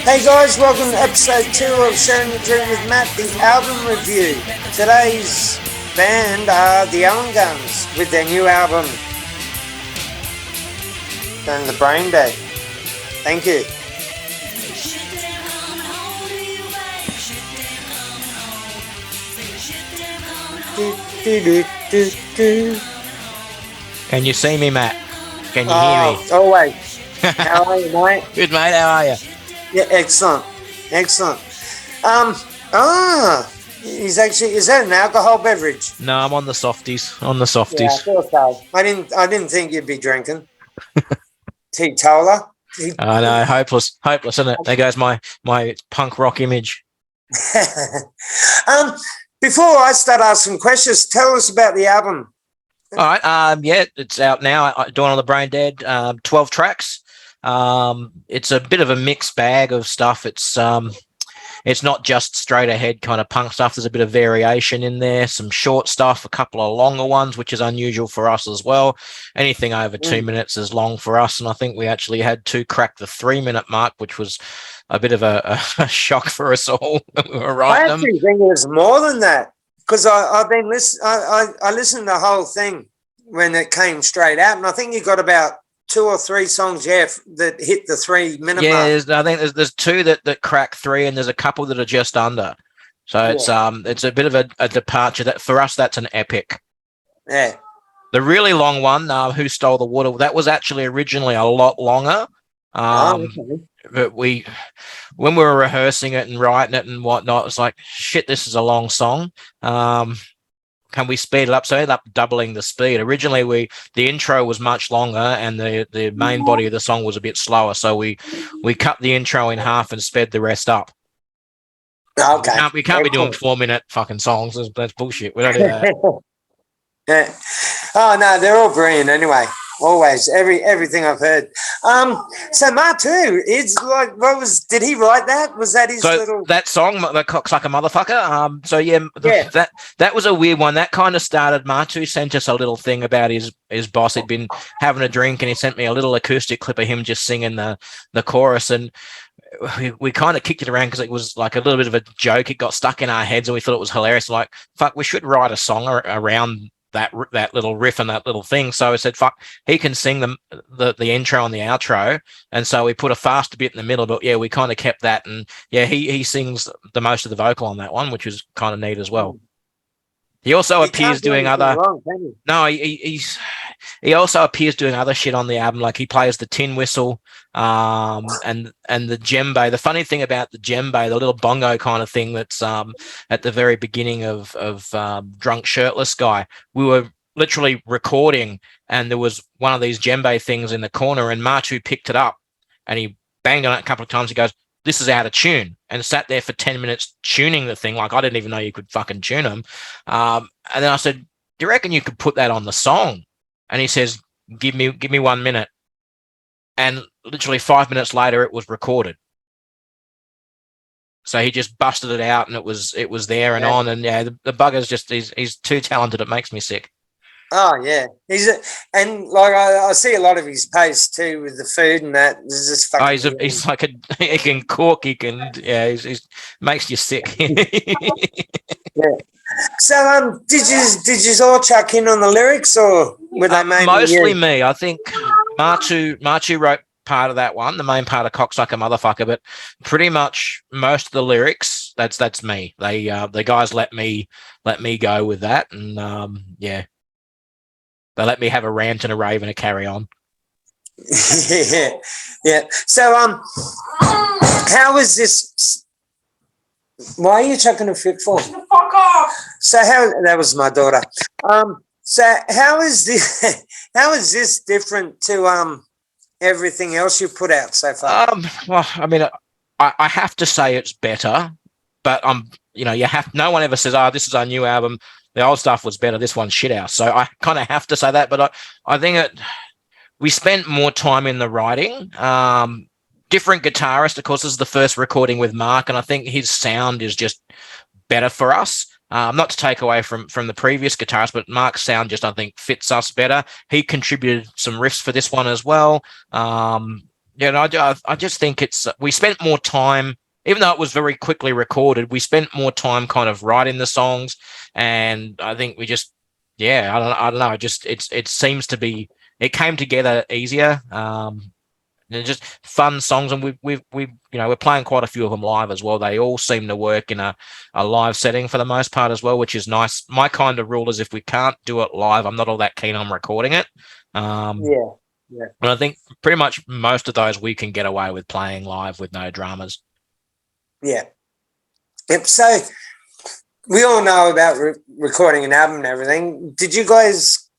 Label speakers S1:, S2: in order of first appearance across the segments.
S1: Hey guys, welcome to episode 2 of Sharing the Dream with Matt, the album review. Today's band are the Owen with their new album, and the Brain Dead. Thank you.
S2: Can you see me, Matt? Can you hear me?
S1: Always. How are you, mate?
S2: Good, mate. How are you?
S1: Yeah, excellent. Is that an alcohol beverage?
S2: No, I'm on the softies.
S1: Yeah, I thought so. I didn't think you'd be drinking. Teetotaler.
S2: I know, hopeless, isn't it? There goes my punk rock image.
S1: Before I start asking questions, tell us about the album.
S2: All right. It's out now. Dawn on the Brain Dead. 12 tracks. It's a bit of a mixed bag of stuff. It's not just straight ahead kind of punk stuff. There's a bit of variation in there, some short stuff, a couple of longer ones, which is unusual for us as well. Anything over 2 minutes is long for us. And I think we actually had to crack the 3-minute mark, which was a bit of a shock for us all.
S1: I actually think it was more than that, because I've been listening. I listened to the whole thing when it came straight out, and I think you got about 2 or 3 songs, that hit the 3-minute mark.
S2: Yeah, I think there's 2 that crack 3, and there's a couple that are just under. So it's a bit of a departure. That for us, that's an epic.
S1: Yeah.
S2: The really long one, Who Stole the Water, that was actually originally a lot longer. But when we were rehearsing it and writing it and whatnot, it's like, shit, this is a long song. Can we speed it up? So I ended up doubling the speed. Originally, the intro was much longer and the main body of the song was a bit slower. So we cut the intro in half and sped the rest up.
S1: Okay.
S2: We can't be doing 4-minute fucking songs. That's bullshit. We don't do that.
S1: Yeah. Oh no, they're all brilliant anyway. Always, everything I've heard. So Martu, it's like, did he write that? Was that his little
S2: that song, "The Cock's Like a Motherfucker"? That was a weird one. That kind of started. Martu sent us a little thing about his boss. He'd been having a drink, and he sent me a little acoustic clip of him just singing the chorus, and we kind of kicked it around because it was like a little bit of a joke. It got stuck in our heads, and we thought it was hilarious. Like, fuck, we should write a song around that little riff and that little thing. So I said, fuck, he can sing the intro and the outro. And so we put a faster bit in the middle, but yeah, we kind of kept that. And yeah, he sings the most of the vocal on that one, which was kind of neat as well. He also appears doing other. No, he also appears doing other shit on the album. Like he plays the tin whistle, and the djembe. The funny thing about the djembe, the little bongo kind of thing that's at the very beginning of Drunk Shirtless Guy. We were literally recording, and there was one of these djembe things in the corner, and Martu picked it up, and he banged on it a couple of times. He goes, "This is out of tune," and sat there for 10 minutes tuning the thing. Like, I didn't even know you could fucking tune them. And then I said, "Do you reckon you could put that on the song?" And he says, give me 1 minute. And literally 5 minutes later, it was recorded. So he just busted it out, and it was there and on. And yeah, the bugger's just, he's too talented. It makes me sick.
S1: Oh yeah, and like I see a lot of his posts too with the food and that. This is fucking
S2: he's like he can cook, he can he's makes you sick.
S1: Yeah. So did you all chuck in on the lyrics, or were they
S2: mostly me? I think Martu wrote part of that one, the main part of "Cock's Like a Motherfucker," but pretty much most of the lyrics that's me. They the guys let me go with that, and yeah. They let me have a rant and a rave and a carry on.
S1: Yeah. So, how is this? Why are you chucking a fit for?
S3: Fuck off!
S1: So that was my daughter. So how is this? How is this different to everything else you've put out so far?
S2: Well, I mean, I have to say it's better, but no one ever says, "Oh, this is our new album. The old stuff was better. This one's shit house." So I kind of have to say that, but I think we spent more time in the writing. Different guitarist, of course. This is the first recording with Mark, and I think his sound is just better for us. Not to take away from the previous guitarist, but Mark's sound just, I think, fits us better. He contributed some riffs for this one as well. Yeah, and I just think we spent more time, even though it was very quickly recorded, we spent more time kind of writing the songs, and I think we just, yeah, I don't know, just it seems to be, it came together easier. They're just fun songs, and we we're playing quite a few of them live as well. They all seem to work in a live setting for the most part as well, which is nice. My kind of rule is if we can't do it live, I'm not all that keen on recording it.
S1: Yeah.
S2: And I think pretty much most of those we can get away with playing live with no dramas.
S1: Yeah. Yep. So we all know about recording an album and everything. Did you guys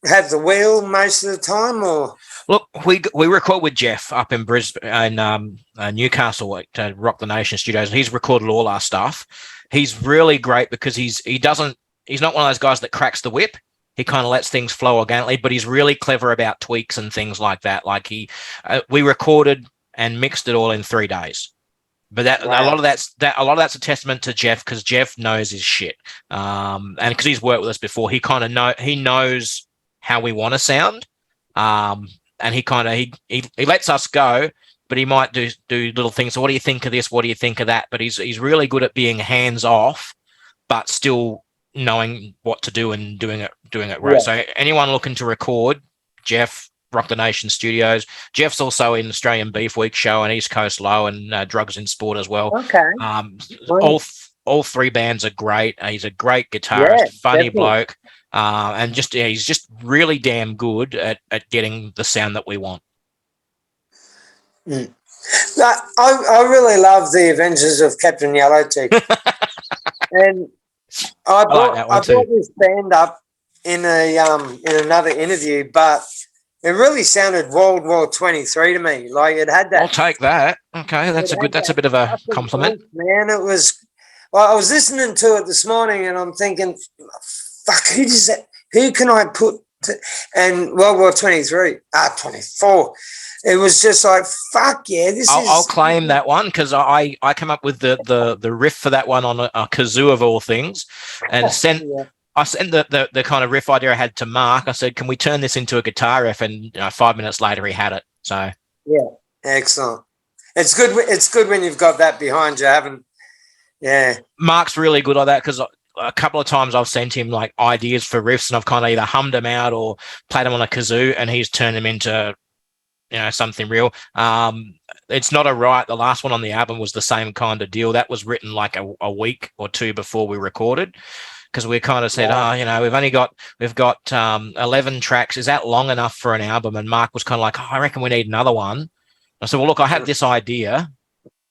S1: have the wheel most of the time, or?
S2: Look, we record with Jeff up in Brisbane and Newcastle at Rock the Nation Studios, and he's recorded all our stuff. He's really great because he's not one of those guys that cracks the whip. He kind of lets things flow organically, but he's really clever about tweaks and things like that. Like we recorded and mixed it all in 3 days. But a lot of that's a testament to Jeff, because Jeff knows his shit, and because he's worked with us before, he kind of knows how we want to sound, and he kind of he lets us go, but he might do little things. So what do you think of this? What do you think of that? But he's really good at being hands off, but still knowing what to do and doing it right. Yeah. So anyone looking to record, Jeff, Rock the Nation Studios. Jeff's also in Australian Beef Week show and East Coast Low and Drugs in Sport as well.
S1: Okay.
S2: All three bands are great. He's a great guitarist, funny bloke, and he's just really damn good at getting the sound that we want.
S1: Mm. I really love the Adventures of Captain Yellowteeth, and I brought this band up in another interview, but it really sounded World War 23 to me. Like it had that.
S2: I'll take that. Okay, that's a bit of a compliment,
S1: man. It was. Well, I was listening to it this morning, and I'm thinking, "Fuck, who does that? Who can I put?" And World War 23, 24. It was just like, "Fuck yeah!"
S2: I'll claim that one because I came up with the riff for that one on a kazoo of all things, and sent. Yeah. I sent the kind of riff idea I had to Mark. I said, "Can we turn this into a guitar riff?" And 5 minutes later, he had it. So
S1: yeah, excellent. It's good. It's good when you've got that behind you, haven't? Yeah,
S2: Mark's really good at that because a couple of times I've sent him like ideas for riffs, and I've kind of either hummed them out or played them on a kazoo, and he's turned them into something real. It's Not a Right. The last one on the album was the same kind of deal. That was written like a week or two before we recorded. Because we kind of said, we've got 11 tracks. Is that long enough for an album? And Mark was kind of like, I reckon we need another one. I said, well, look, I have this idea.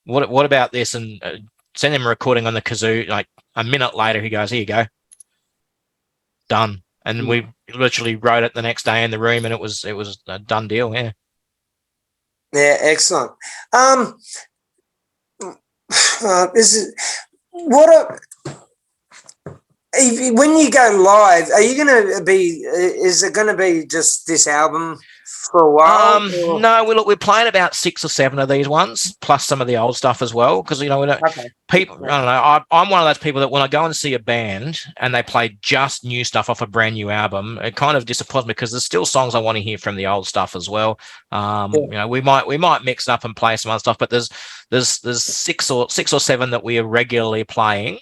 S2: What about this? And send him a recording on the kazoo. Like a minute later, he goes, here you go. Done. And we literally wrote it the next day in the room, and it was a done deal. Yeah.
S1: Yeah, excellent. This is what when you go live, are you going to be? Is it going to be just this album for a while?
S2: No, we're playing about 6 or 7 of these ones, plus some of the old stuff as well. Because we don't. Okay. People, I don't know. I'm one of those people that when I go and see a band and they play just new stuff off a brand new album, it kind of disappoints me because there's still songs I want to hear from the old stuff as well. We might mix it up and play some other stuff, but there's 6 or 7 that we are regularly playing.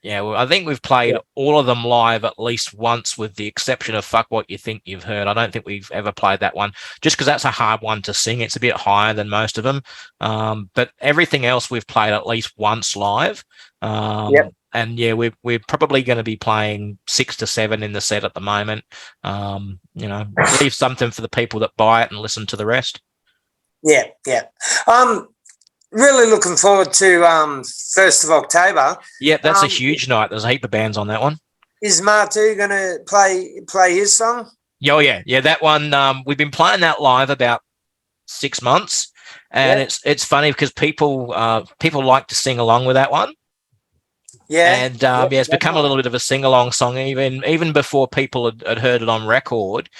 S2: I think we've played all of them live at least once, with the exception of Fuck What You Think You've Heard. I don't think we've ever played that one, just because that's a hard one to sing. It's a bit higher than most of them. But everything else we've played at least once live. And we're probably going to be playing 6 to 7 in the set at the moment. Leave something for the people that buy it and listen to the rest. Yeah.
S1: Really looking forward to 1st of October.
S2: Yeah, that's a huge night. There's a heap of bands on that one.
S1: Is Martu going to play his song?
S2: Oh, yeah. That one, we've been playing that live about 6 months, and it's funny because people like to sing along with that one. Yeah. And it's become a little bit of a sing-along song, even before people had heard it on record.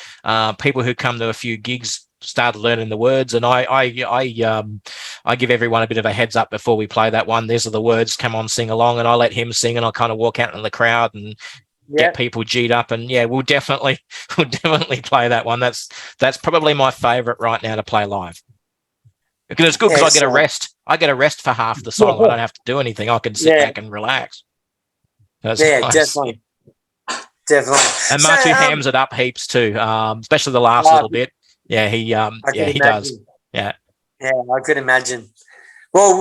S2: People who come to a few gigs started learning the words, and I give everyone a bit of a heads up before we play that one. These are the words, come on, sing along, and I let him sing, and I kind of walk out in the crowd and
S1: Yeah.
S2: get people G'd up, and we'll definitely play that one. That's probably my favourite right now to play live. Because it's good because I get a rest. I get a rest for half the song. I don't have to do anything. I can sit back and relax. That's nice.
S1: Definitely.
S2: And Martu hams it up heaps too, especially the last little bit. Yeah, he does. Yeah,
S1: I could imagine. Well,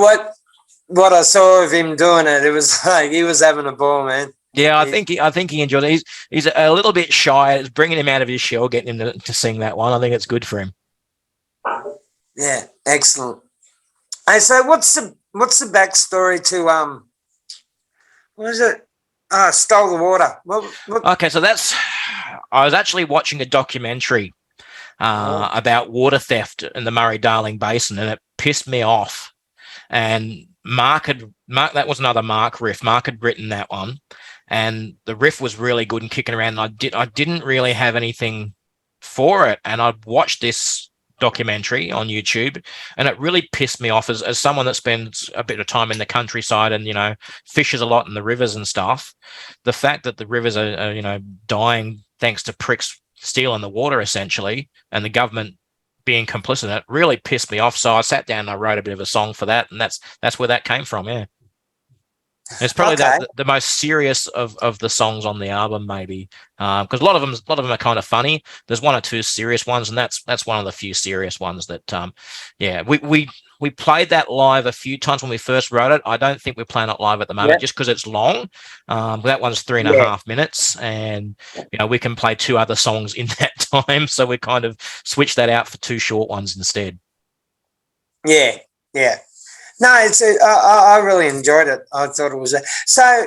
S1: what I saw of him doing it was like he was having a ball, man.
S2: Yeah, I think he enjoyed it. He's a little bit shy. It's bringing him out of his shell, getting him to sing that one. I think it's good for him.
S1: Yeah, excellent. Hey, so what's the backstory to what is it? Stole the Water. What?
S2: Okay, so I was actually watching a documentary about water theft in the Murray-Darling Basin, and it pissed me off. And Mark, that was another Mark riff. Mark had written that one, and the riff was really good and kicking around. And I didn't really have anything for it, and I watched this documentary on YouTube, and it really pissed me off as someone that spends a bit of time in the countryside and fishes a lot in the rivers and stuff. The fact that the rivers are dying thanks to pricks stealing the water essentially, and the government being complicit in it really pissed me off. So I sat down and I wrote a bit of a song for that, and that's where that came from. Yeah. It's probably the most serious of the songs on the album, maybe, because a lot of them are kind of funny. There's one or two serious ones, and that's one of the few serious ones that, we played that live a few times when we first wrote it. I don't think we're playing it live at the moment just because it's long. That one's 3.5 minutes, and we can play 2 other songs in that time, so we kind of switched that out for 2 short ones instead.
S1: Yeah. No, I really enjoyed it. I thought it was so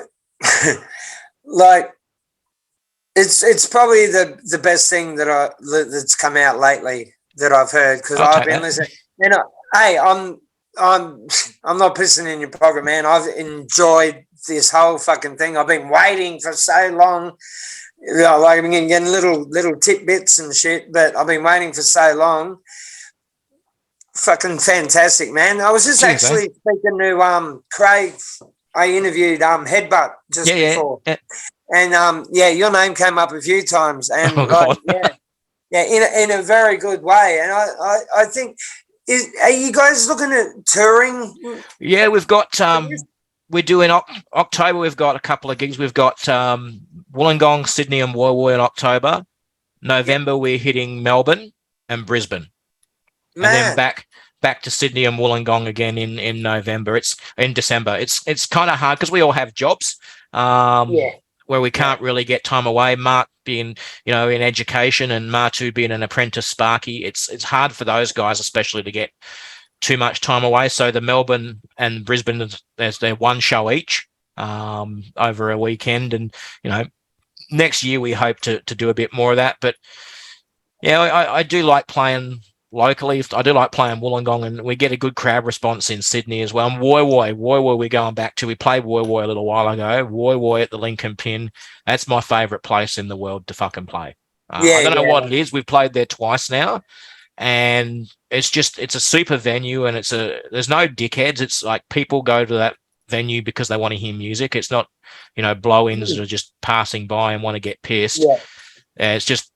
S1: like it's probably the best thing that's come out lately that I've heard, because I've been listening. Hey, I'm not pissing in your pocket, man. I've enjoyed this whole fucking thing. I've been waiting for so long. Like I've been getting little tidbits and shit, but I've been waiting for so long. Fucking fantastic, man. I was just actually speaking to Craig. I interviewed Headbutt just before. Yeah. And your name came up a few times, and in a very good way. And I think, are you guys looking at touring? Yeah,
S2: we've got we're doing October. We've got a couple of gigs. We've got Wollongong, Sydney, and Woy Woy in October. November we're hitting Melbourne and Brisbane. Man. And then back to Sydney and Wollongong again in November. It's in December. It's kind of hard because we all have jobs where we can't really get time away. Mark being in education, and Martu being an apprentice Sparky. It's hard for those guys especially to get too much time away. So the Melbourne and Brisbane, there's their 1 show each over a weekend, and next year we hope to do a bit more of that. But I do like playing locally. I do like playing Wollongong, and we get a good crowd response in Sydney as well. And Woy Woy we're going back to. We played Woy Woy a little while ago. Woy Woy at the Lincoln Pin. That's my favourite place in the world to fucking play. I don't know what it is. We've played there twice now, and it's a super venue, and there's no dickheads. It's like people go to that venue because they want to hear music. It's not blow-ins that are just passing by and want to get pissed. It's just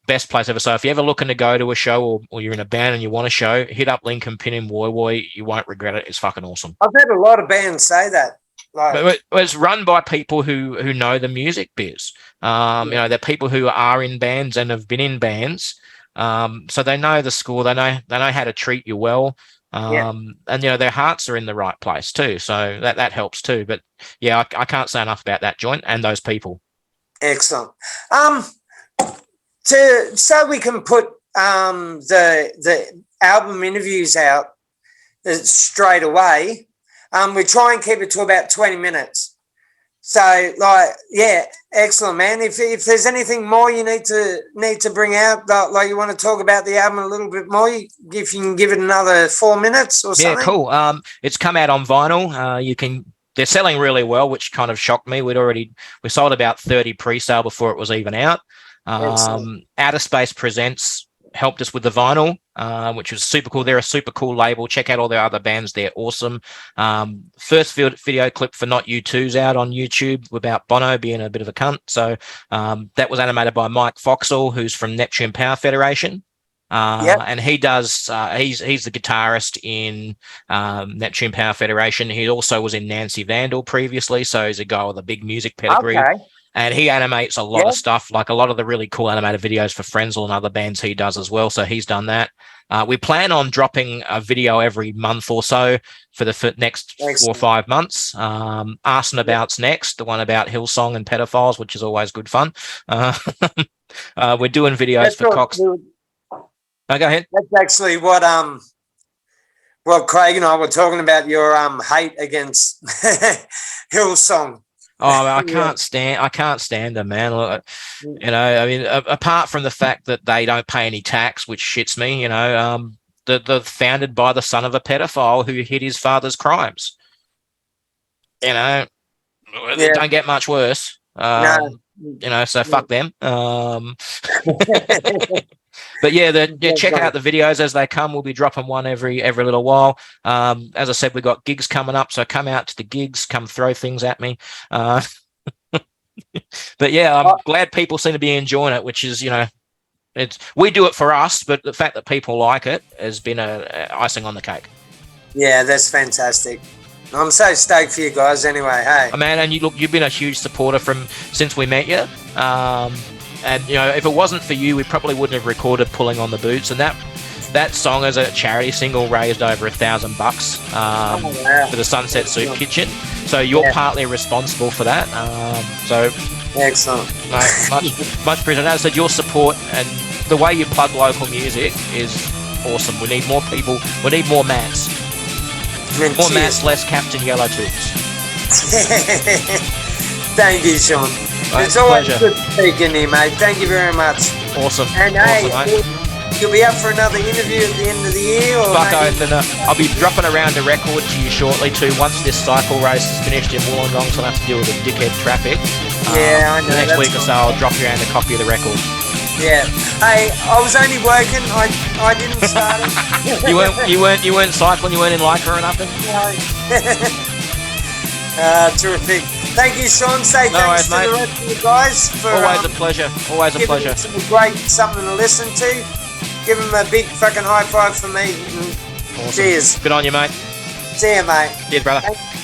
S2: best place ever. So if you're ever looking to go to a show, or you're in a band and you want a show, hit up Lincoln Pin in Woy Woy. You won't regret it. It's fucking awesome.
S1: I've had a lot of bands say that.
S2: But it's run by people who know the music biz. They're people who are in bands and have been in bands, so they know the score. They know how to treat you well, and their hearts are in the right place too. So that helps too. But I can't say enough about that joint and those people.
S1: Excellent. So we can put the album interviews out straight away. We try and keep it to about 20 minutes. So, excellent, man. If there's anything more you need to bring out, like you want to talk about the album a little bit more, if you can give it another 4 minutes or something.
S2: Yeah, cool. It's come out on vinyl. They're selling really well, which kind of shocked me. We sold about 30 pre-sale before it was even out. Outer Space Presents helped us with the vinyl. which was super cool. They're a super cool label. Check out all their other bands. They're awesome. First video clip for Not You 2's out on YouTube about Bono being a bit of a cunt. So that was animated by Mike Foxall, who's from Neptune Power Federation. And he does he's the guitarist in Neptune Power Federation. He also was in Nancy Vandal previously, so he's a guy with a big music pedigree. And he animates a lot of stuff, like a lot of the really cool animated videos for Frenzal and other bands he does as well. So he's done that. We plan on dropping a video every month or so for the next 4 or 5 months. Arson About's next, the one about Hillsong and pedophiles, which is always good fun. We're doing videos for Cox. Oh, go ahead.
S1: That's actually what Craig and I were talking about, your hate against Hillsong.
S2: Oh, I can't stand them, man. Look, you know, I mean, apart from the fact that they don't pay any tax, which shits me, you know, the founded by the son of a pedophile who hid his father's crimes. You know, it don't get much worse.
S1: No.
S2: You know, so fuck them. But check out the videos as they come. We'll be dropping one every little while. As I said, we've got gigs coming up, so come out to the gigs, come throw things at me. But yeah, I'm glad people seem to be enjoying it, which is, you know, we do it for us, but the fact that people like it has been a icing on the cake.
S1: Yeah, that's fantastic. I'm so stoked for you guys anyway, hey.
S2: Man, and you've been a huge supporter since we met you. And, you know, if it wasn't for you, we probably wouldn't have recorded Pulling on the Boots. And that song as a charity single raised over $1,000 for the Sunset Soup Kitchen. So you're partly responsible for that. So
S1: excellent.
S2: Much appreciated. As I said, your support and the way you plug local music is awesome. We need more people. We need more Matts. More Matts, less Captain Yellow Tubes.
S1: Thank you, Sean.
S2: Mate,
S1: it's always
S2: pleasure.
S1: good speaking to you, mate. Thank you very much.
S2: Awesome.
S1: And
S2: awesome,
S1: hey, you'll be up for another interview at the end of the year? Or
S2: fuck oath, and I'll be dropping around a record to you shortly too. Once this cycle race is finished in Wollongong, so I'll have to deal with the dickhead traffic.
S1: Yeah, I know.
S2: The next week or so, I'll drop you around a copy of the record.
S1: Yeah. Hey, I was only working. I didn't start it.
S2: you weren't cycling. You weren't in Lycra or nothing.
S1: No. Terrific. Thank you, Sean. Say thanks to the rest of you guys for
S2: always a pleasure. Always a pleasure.
S1: Some great something to listen to. Give them a big fucking high five for me.
S2: Awesome.
S1: Cheers.
S2: Good on you, mate.
S1: See you, mate.
S2: Cheers, brother.
S1: Thank you.